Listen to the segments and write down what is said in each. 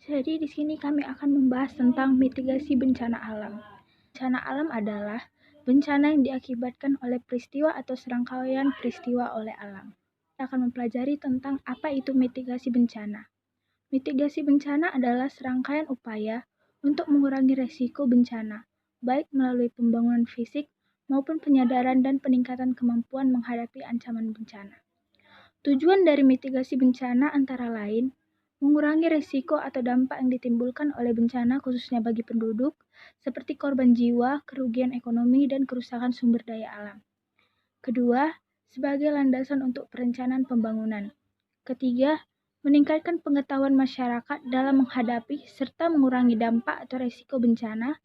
Jadi di sini kami akan membahas tentang mitigasi bencana alam. Bencana alam adalah bencana yang diakibatkan oleh peristiwa atau serangkaian peristiwa oleh alam. Kita akan mempelajari tentang apa itu mitigasi bencana. Mitigasi bencana adalah serangkaian upaya untuk mengurangi resiko bencana, baik melalui pembangunan fisik maupun penyadaran dan peningkatan kemampuan menghadapi ancaman bencana. Tujuan dari mitigasi bencana antara lain mengurangi risiko atau dampak yang ditimbulkan oleh bencana khususnya bagi penduduk, seperti korban jiwa, kerugian ekonomi, dan kerusakan sumber daya alam. Kedua, sebagai landasan untuk perencanaan pembangunan. Ketiga, meningkatkan pengetahuan masyarakat dalam menghadapi serta mengurangi dampak atau risiko bencana,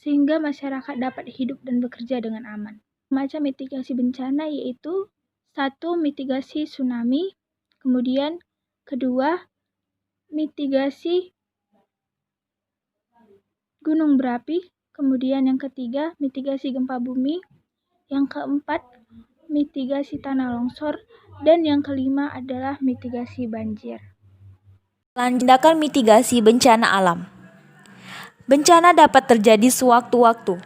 sehingga masyarakat dapat hidup dan bekerja dengan aman. Macam mitigasi bencana yaitu 1. Mitigasi tsunami, kemudian kedua, mitigasi gunung berapi, kemudian yang ketiga, mitigasi gempa bumi, yang keempat, mitigasi tanah longsor, dan yang kelima adalah mitigasi banjir. Tindakan mitigasi bencana alam. Bencana dapat terjadi sewaktu-waktu.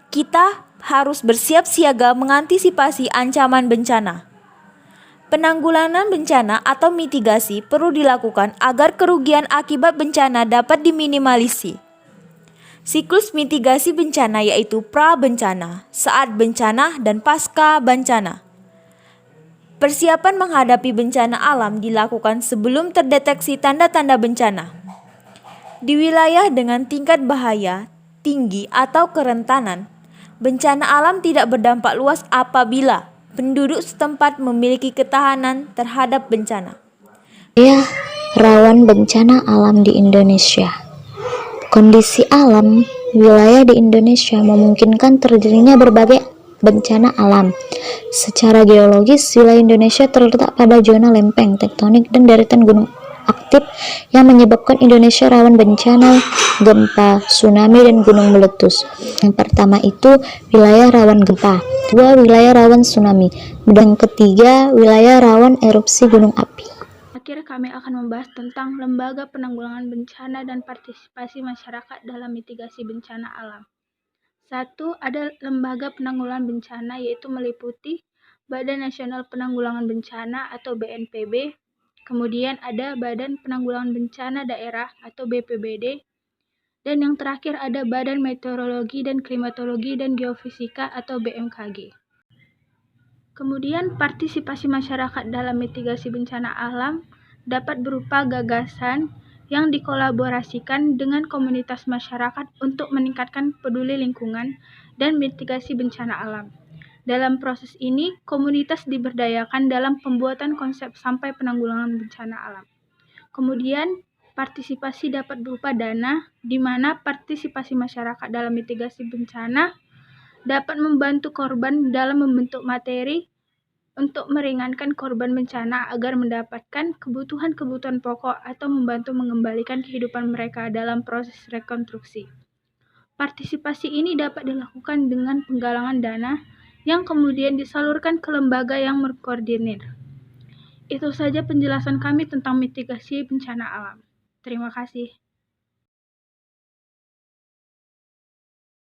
Kita harus bersiap siaga mengantisipasi ancaman bencana. Penanggulangan bencana atau mitigasi perlu dilakukan agar kerugian akibat bencana dapat diminimalisir. Siklus mitigasi bencana yaitu pra-bencana, saat bencana, dan pasca bencana. Persiapan menghadapi bencana alam dilakukan sebelum terdeteksi tanda-tanda bencana. Di wilayah dengan tingkat bahaya tinggi atau kerentanan, bencana alam tidak berdampak luas apabila penduduk setempat memiliki ketahanan terhadap bencana. Rawan bencana alam di Indonesia. Kondisi alam wilayah di Indonesia memungkinkan terjadinya berbagai bencana alam. Secara geologis, wilayah Indonesia terletak pada zona lempeng tektonik dan deretan gunung aktif yang menyebabkan Indonesia rawan bencana gempa, tsunami, dan gunung meletus. Yang pertama itu wilayah rawan gempa, kedua wilayah rawan tsunami, dan ketiga wilayah rawan erupsi gunung api. Akhir kami akan membahas tentang Lembaga Penanggulangan Bencana dan Partisipasi Masyarakat dalam Mitigasi Bencana Alam. 1. Ada Lembaga Penanggulangan Bencana yaitu meliputi Badan Nasional Penanggulangan Bencana atau BNPB, kemudian ada Badan Penanggulangan Bencana Daerah atau BPBD, dan yang terakhir ada Badan Meteorologi dan Klimatologi dan Geofisika atau BMKG. Kemudian partisipasi masyarakat dalam mitigasi bencana alam dapat berupa gagasan yang dikolaborasikan dengan komunitas masyarakat untuk meningkatkan peduli lingkungan dan mitigasi bencana alam. Dalam proses ini, komunitas diberdayakan dalam pembuatan konsep sampai penanggulangan bencana alam. Kemudian, partisipasi dapat berupa dana, di mana partisipasi masyarakat dalam mitigasi bencana dapat membantu korban dalam membentuk materi untuk meringankan korban bencana agar mendapatkan kebutuhan-kebutuhan pokok atau membantu mengembalikan kehidupan mereka dalam proses rekonstruksi. Partisipasi ini dapat dilakukan dengan penggalangan dana yang kemudian disalurkan ke lembaga yang mengkoordinir. Itu saja penjelasan kami tentang mitigasi bencana alam. Terima kasih.